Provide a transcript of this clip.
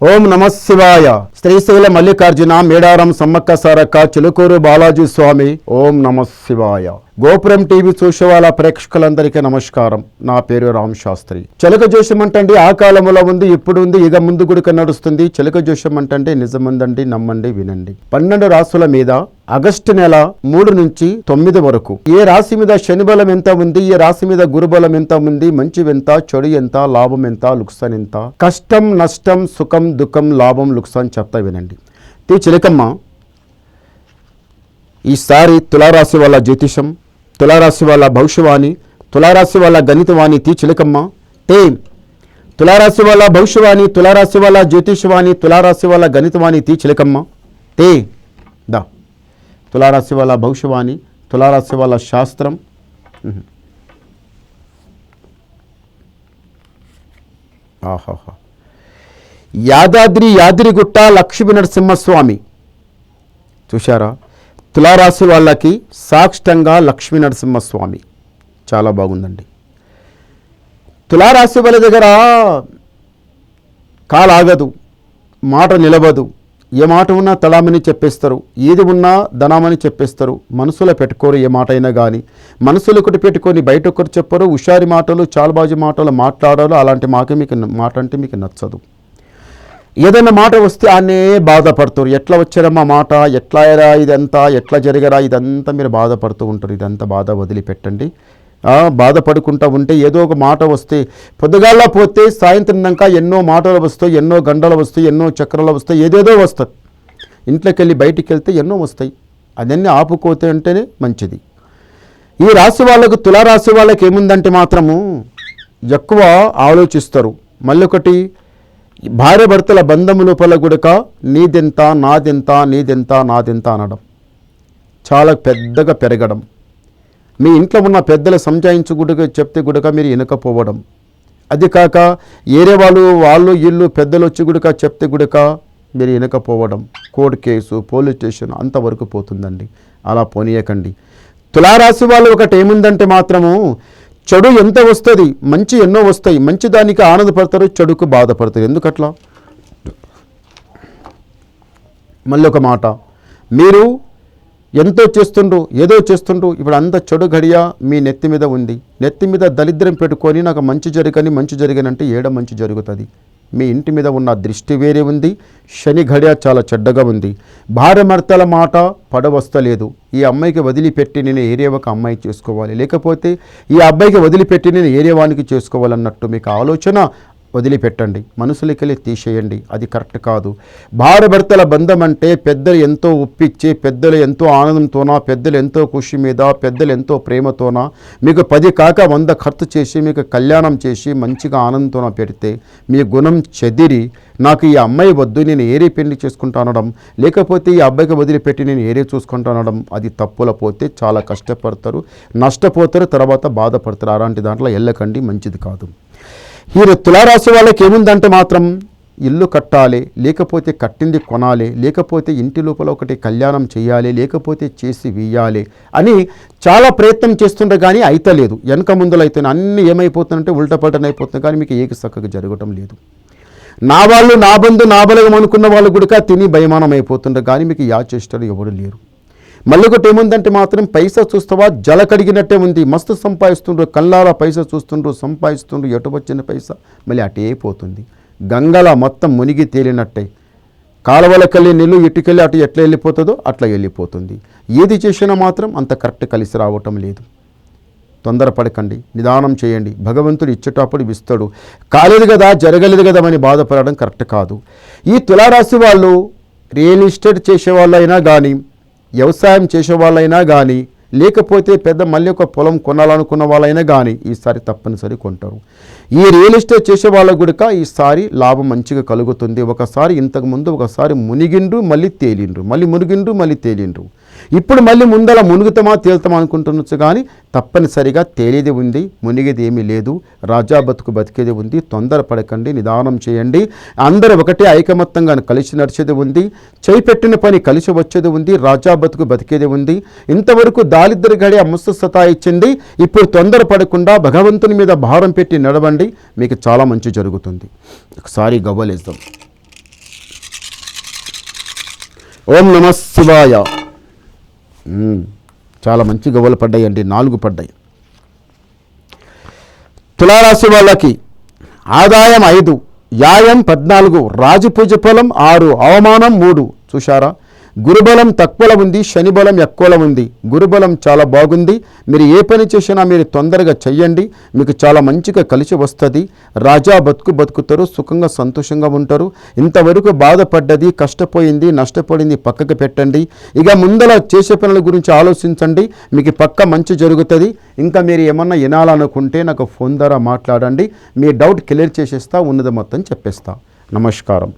ఓం నమః శివాయ. శ్రీశైల మల్లికార్జున మేడారం సమ్మక్క సారక్క చిలుకూరు బాలాజీ స్వామి. ఓం నమః శివాయ. గోపురం టీవీ చూసే వాళ్ళ ప్రేక్షకులందరికీ నమస్కారం. నా పేరు రామ్ శాస్త్రి. చిలక జోషం అంటండి ఆ కాలంలో ఉంది, ఇప్పుడు ఉంది, ఇక ముందు గుడిక నడుస్తుంది. చిలక జోషం అంటండి నిజమందండి, నమ్మండి, వినండి. 12 రాసుల మీద ఆగస్టు నెల 3 నుంచి 9 వరకు ఏ రాశి మీద శని బలం ఎంత ఉంది, ఏ రాశి మీద గురుబలం ఎంత ఉంది, మంచి ఎంత, చెడు ఎంత, లాభం ఎంత, లుక్సాన్ ఎంత, కష్టం నష్టం సుఖం దుఃఖం లాభం లుక్సాన్ చెప్తా వినండి. చిలకమ్మ ఈసారి తులారాశి వాళ్ళ జ్యోతిషం, తులారాశి వాళ్ళ భవిష్యవాణి, తులారాశి వాళ్ళ గణితవాణి చిలకమ్మ. తులారాశి వాళ్ళ భవిష్యవాణి, తులారాశి వాళ్ళ జ్యోతిషవాణి, తులారాశి వాళ్ళ గణితవాణి చిలకమ్మ. దా తులారాశి వాళ్ళ భవిష్యవాణి, తులారాశి వాళ్ళ శాస్త్రం. ఆహాహా. యాదగిరిగుట్ట లక్ష్మీ నరసింహస్వామి చూశారా? తులారాశి వాళ్ళకి సాక్షంగా లక్ష్మీ నరసింహస్వామి చాలా బాగుందండి. తులారాశి వాళ్ళ దగ్గర కాలాగదు, మాట నిలబదు. ఏ మాట ఉన్నా తలామని చెప్పేస్తారు, ఏది ఉన్నా ధనామని చెప్పేస్తారు. మనసులో పెట్టుకోరు ఏ మాట అయినా కానీ. మనసులో ఒకటి పెట్టుకొని బయట ఒకటి చెప్పరు. హుషారి మాటలు, చాలబాజీ మాటలు మాట్లాడారు. అలాంటి మాట అంటే మీకు నచ్చదు. ఏదైనా మాట వస్తే ఆనే బాధపడుతారు. ఎట్లా వచ్చారమ్మా మాట, ఎట్లా అయ్యారా ఇదంతా, ఎట్లా జరిగరా ఇదంతా మీరు బాధపడుతూ ఉంటారు. ఇదంతా బాధ వదిలిపెట్టండి. బాధపడుకుంటూ ఉంటే ఏదో ఒక మాట వస్తే పొద్దుగాల పోతే సాయంత్రం దాకా ఎన్నో మాటలు వస్తాయి, ఎన్నో గంటలు వస్తాయి, ఎన్నో చక్రాలు వస్తాయి, ఏదేదో వస్తుంది. ఇంట్లోకి వెళ్ళి బయటికి వెళ్తే ఎన్నో వస్తాయి. అదన్నీ ఆపుకోతే అంటేనే మంచిది. ఈ రాశి వాళ్ళకు, తులారాశి వాళ్ళకి ఏముందంటే మాత్రము ఎక్కువ ఆలోచిస్తారు. మళ్ళొకటి భార్య భర్తల బంధము లోపల గుడక నీదెంత నాదెంత, నీదెంత నాదెంత అనడం, చాలా పెద్దగా పెరగడం. మీ ఇంట్లో ఉన్న పెద్దల సంజాయించు గుడక చెప్తే గుడక మీరు వెనకపోవడం. అది కాక ఏరే వాళ్ళు ఇల్లు పెద్దలు వచ్చి గుడక చెప్తే గుడక మీరు వెనకపోవడం. కోర్టు కేసు, పోలీస్ స్టేషన్ అంతవరకు పోతుందండి. అలా పోనీయకండి. తులారాశి వాళ్ళు ఒకటి ఏముందంటే మాత్రము చెడు ఎంత వస్తుంది, మంచి ఎన్నో వస్తాయి. మంచి దానికి ఆనందపడతారు, చెడుకు బాధపడతారు. ఎందుకట్లా? మళ్ళీ ఒక మాట, మీరు ఎంతో చేస్తుండ్రు, ఏదో చేస్తుండ్రు, ఇప్పుడు అంత చెడు గడియ మీ నెత్తి మీద ఉంది. నెత్తి మీద దరిద్రం పెట్టుకొని నాకు మంచి జరిగనంటే ఏడ మంచి జరుగుతుంది. మీ ఇంటి మీద ఉన్న దృష్టి వేరే ఉంది. శని గడియ చాలా చెడ్డగా ఉంది. భార్యభర్తల మాట పడవస్తలేదు. ఈ అమ్మాయికి వదిలిపెట్టి నేను ఏరే ఒక అమ్మాయి చేసుకోవాలి, లేకపోతే ఈ అబ్బాయికి వదిలిపెట్టి నేను ఏరే వానికి చేసుకోవాలన్నట్టు మీకు ఆలోచన వదిలిపెట్టండి. మనసులకెళ్ళి తీసేయండి. అది కరెక్ట్ కాదు. భార్యభర్తల బంధం అంటే పెద్దలు ఎంతో ఒప్పించి, పెద్దలు ఎంతో ఆనందంతోనా, పెద్దలు ఎంతో ఖుషి మీద, పెద్దలు ఎంతో ప్రేమతోనా మీకు 10 కాక 100 ఖర్చు చేసి మీకు కళ్యాణం చేసి మంచిగా ఆనందంతోన పెడితే మీ గుణం చెదిరి నాకు ఈ అమ్మాయి వద్దు, నేను ఏరే పెళ్లి చేసుకుంటా అనడం, లేకపోతే ఈ అబ్బాయికి వదిలిపెట్టి నేను ఏరే చూసుకుంటా అనడం, అది తప్పుల పోతే చాలా కష్టపడతారు, నష్టపోతారు, తర్వాత బాధపడతారు. అలాంటి దాంట్లో వెళ్ళకండి, మంచిది కాదు. ఈ తులారాశి వాళ్ళకి ఏముందంటే మాత్రం ఇల్లు కట్టాలి, లేకపోతే కట్టింది కొనాలి, లేకపోతే ఇంటి లోపల ఒకటి కళ్యాణం చేయాలి, లేకపోతే చేసి వేయాలి అని చాలా ప్రయత్నం చేస్తుండే కానీ అయితలేదు. వెనక ముందులు అయితేనే అన్నీ ఏమైపోతుందంటే ఉల్టపల్టన అయిపోతుంది, కానీ మీకు ఏక చక్కగా జరగటం లేదు. నా వాళ్ళు, నా బంధు, నా బలగం అనుకున్న వాళ్ళు కూడా తిని భయమానం అయిపోతుండే, కానీ మీకు చేష్టలు ఎవరు లేరు. మళ్ళీ ఒకటి ఏముందంటే మాత్రం పైసా చూస్తావా జల కడిగినట్టే ఉంది. మస్తు సంపాదిస్తుండ్రు, కళ్ళారా పైసా చూస్తుండ్రు, సంపాదిస్తుండ్రు, ఎటు వచ్చిన పైసా మళ్ళీ అటే పోతుంది. గంగల మొత్తం మునిగి తేలినట్టే. కాలువలకెళ్ళి నీళ్ళు ఇటుకెళ్ళి అటు ఎట్లా వెళ్ళిపోతుందో అట్లా వెళ్ళిపోతుంది. ఏది చేసినా మాత్రం అంత కరెక్ట్ కలిసి రావటం లేదు. తొందరపడకండి, నిదానం చేయండి. భగవంతుడు ఇచ్చేటప్పుడు ఇస్తాడు. కాలేదు కదా, జరగలేదు కదా అని బాధపడడం కరెక్ట్ కాదు. ఈ తులారాశి వాళ్ళు రియల్ ఎస్టేట్ చేసేవాళ్ళు అయినా కానీ, వ్యవసాయం చేసేవాళ్ళైనా కానీ, లేకపోతే పెద్ద మళ్ళీ ఒక పొలం కొనాలనుకున్న వాళ్ళైనా కానీ ఈసారి తప్పనిసరి కొంటారు. ఈ రియల్ ఎస్టేట్ చేసే వాళ్ళకు కూడా ఈసారి లాభం మంచిగా కలుగుతుంది. ఒకసారి ఇంతకుముందు ఒకసారి మునిగిండ్రు, మళ్ళీ తేలిండ్రు, మళ్ళీ మునిగిండ్రు, మళ్ళీ తేలిండ్రు. ఇప్పుడు మళ్ళీ ముందల మునుగుతామా తేలుతామా అనుకుంటున్నచ్చు, కానీ తప్పనిసరిగా తేలేది ఉంది, మునిగేది ఏమీ లేదు. రాజా బతుకు బతికేది ఉంది. తొందరపడకండి, నిదానం చేయండి. అందరూ ఒకటే ఐకమత్యంగా కలిసి నడిచేది ఉంది. చేయి పెట్టిన పని కలిసి వచ్చేది ఉంది. రాజా బతుకు బతికేది ఉంది. ఇంతవరకు దారిద్ర్య గడి మస్తు సతాయిచ్చింది. ఇప్పుడు తొందరపడకుండా భగవంతుని మీద భారం పెట్టి నడవండి, మీకు చాలా మంచి జరుగుతుంది. ఒకసారి గవ్వలేద్దాం. ఓం నమ శివాయ. చాలా మంచి గవ్వలు పడ్డాయండి, 4 పడ్డాయి. తులారాశి వాళ్ళకి ఆదాయం 5, యాయం 14, రాజపూజ ఫలం 6, అవమానం 3. చూశారా, గురుబలం తక్కువలో ఉంది, శని బలం ఎక్కువలో ఉంది. గురుబలం చాలా బాగుంది. మీరు ఏ పని చేసినా మీరు తొందరగా చెయ్యండి, మీకు చాలా మంచిగా కలిసి వస్తుంది. రాజా బతుకుతారు, సుఖంగా సంతోషంగా ఉంటారు. ఇంతవరకు బాధపడ్డది, కష్టపోయింది, నష్టపోయింది పక్కకు పెట్టండి. ఇక ముందర చేసే పనుల గురించి ఆలోచించండి, మీకు పక్క మంచి జరుగుతుంది. ఇంకా మీరు ఏమన్నా వినాలనుకుంటే నాకు ఫోన్ ద్వారా మాట్లాడండి, మీ డౌట్ క్లియర్ చేసేస్తా, ఉన్నది మొత్తం చెప్పేస్తా. నమస్కారం.